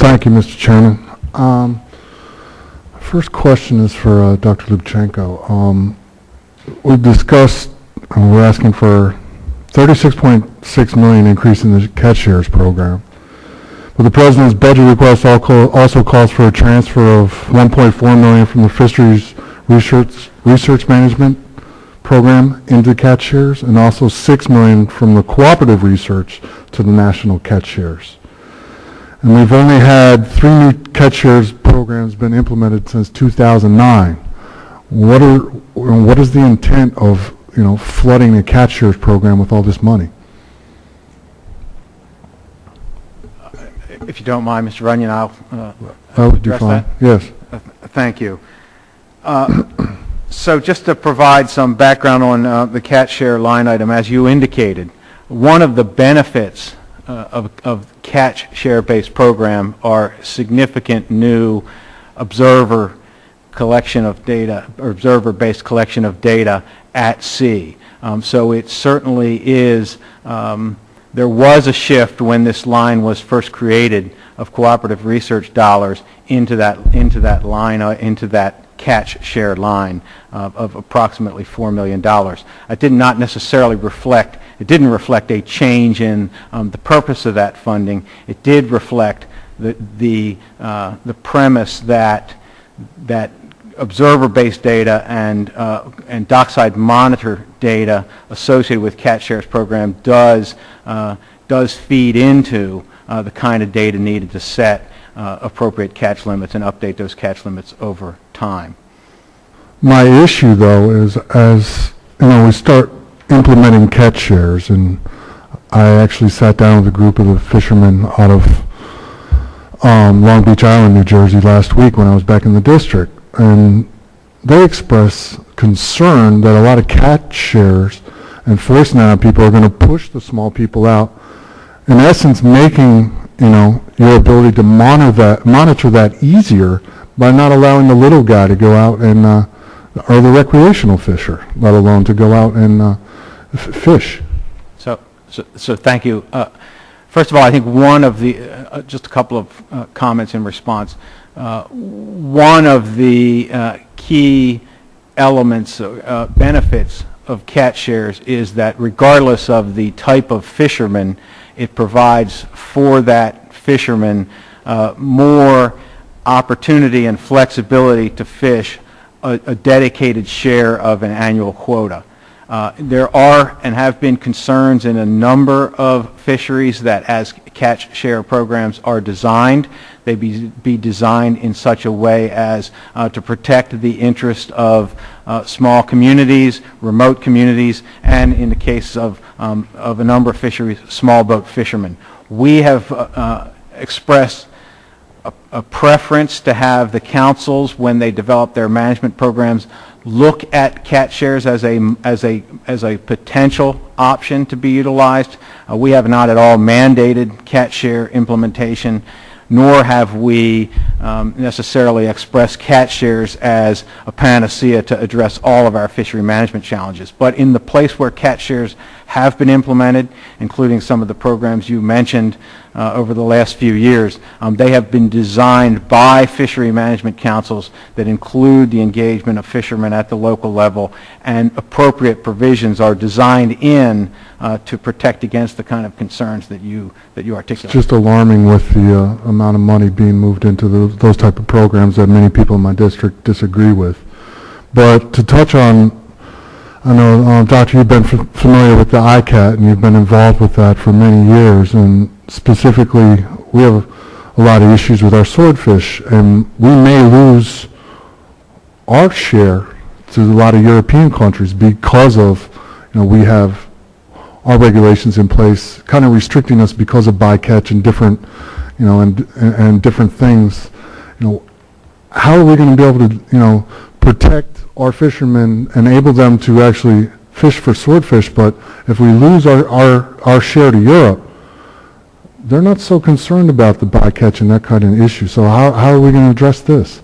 Thank you, Mr. Chairman. First question is for Dr. Lubchenco. We've discussed, we're asking for $36.6 million increase in the catch shares program. But the President's budget request also calls for a transfer of $1.4 million from the Fisheries Research Management program into catch shares, and also $6 million from the cooperative research to the national catch shares. And we've only had 3 new catch shares programs been implemented since 2009. What is the intent of flooding the catch shares program with all this money? If you don't mind, Mr. Runyan, I'll address do fine. that. Yes. Thank you. So just to provide some background on the catch share line item, as you indicated, one of the benefits of catch share-based program are significant new observer collection of data, or observer-based collection of data at sea. So it certainly is, there was a shift when this line was first created of cooperative research dollars into that line, into that catch share line of approximately $4 million. It did not necessarily reflect, it didn't reflect a change in the purpose of that funding. It did reflect the premise that observer-based data and dockside monitor data associated with catch shares program does feed into the kind of data needed to set appropriate catch limits and update those catch limits over time. My issue, though, is as we start implementing catch shares, and I actually sat down with a group of the fishermen out of Long Beach Island, New Jersey last week when I was back in the district, and they express concern that a lot of catch shares and forcing that on people are going to push the small people out, in essence making your ability to monitor that easier by not allowing the little guy to go out and or the recreational fisher, let alone to go out and fish. So thank you. First of all, I think one of the just a couple of comments in response. One of the key elements, benefits of catch shares is that regardless of the type of fisherman, it provides for that fisherman more opportunity and flexibility to fish a dedicated share of an annual quota. There are and have been concerns in a number of fisheries that as catch share programs are designed, they be designed in such a way as to protect the interest of small communities, remote communities, and in the case of a number of fisheries, small boat fishermen. We have expressed a preference to have the councils, when they develop their management programs, look at catch shares as a potential option to be utilized. We have not at all mandated catch share implementation, nor have we necessarily expressed catch shares as a panacea to address all of our fishery management challenges. But in the place where catch shares have been implemented, including some of the programs you mentioned over the last few years, they have been designed by fishery management councils that include the engagement of fishermen at the local level, and appropriate provisions are designed in to protect against the kind of concerns that you articulate. It's just alarming with the amount of money being moved into those type of programs that many people in my district disagree with. But to touch on, I know, Doctor, you've been familiar with the ICAT, and you've been involved with that for many years, and specifically we have a lot of issues with our swordfish, and we may lose our share to a lot of European countries because of, we have our regulations in place kind of restricting us because of bycatch and different, and different things. How are we going to be able to, protect our fishermen, enable them to actually fish for swordfish, but if we lose our share to Europe, they're not so concerned about the bycatch and that kind of issue. So how are we going to address this?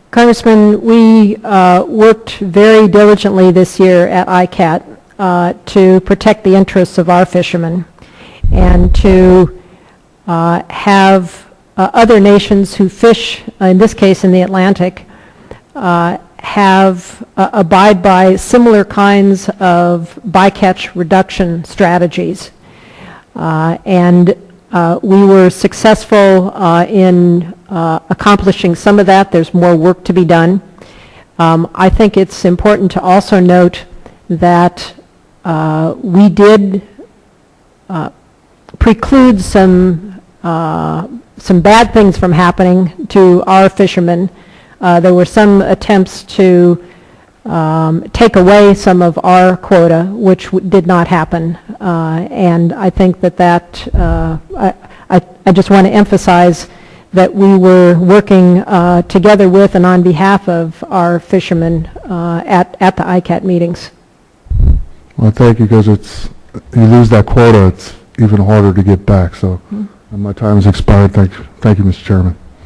Congressman, we worked very diligently this year at ICAT to protect the interests of our fishermen and to have other nations who fish, in this case in the Atlantic, abide by similar kinds of bycatch reduction strategies. And we were successful in accomplishing some of that. There's more work to be done. I think it's important to also note that we did preclude some bad things from happening to our fishermen. There were some attempts to take away some of our quota, which did not happen. And I think that I just want to emphasize that we were working together with and on behalf of our fishermen at the ICAT meetings. Well, thank you, because you lose that quota, it's even harder to get back. So my time has expired. Thank you, Mr. Chairman.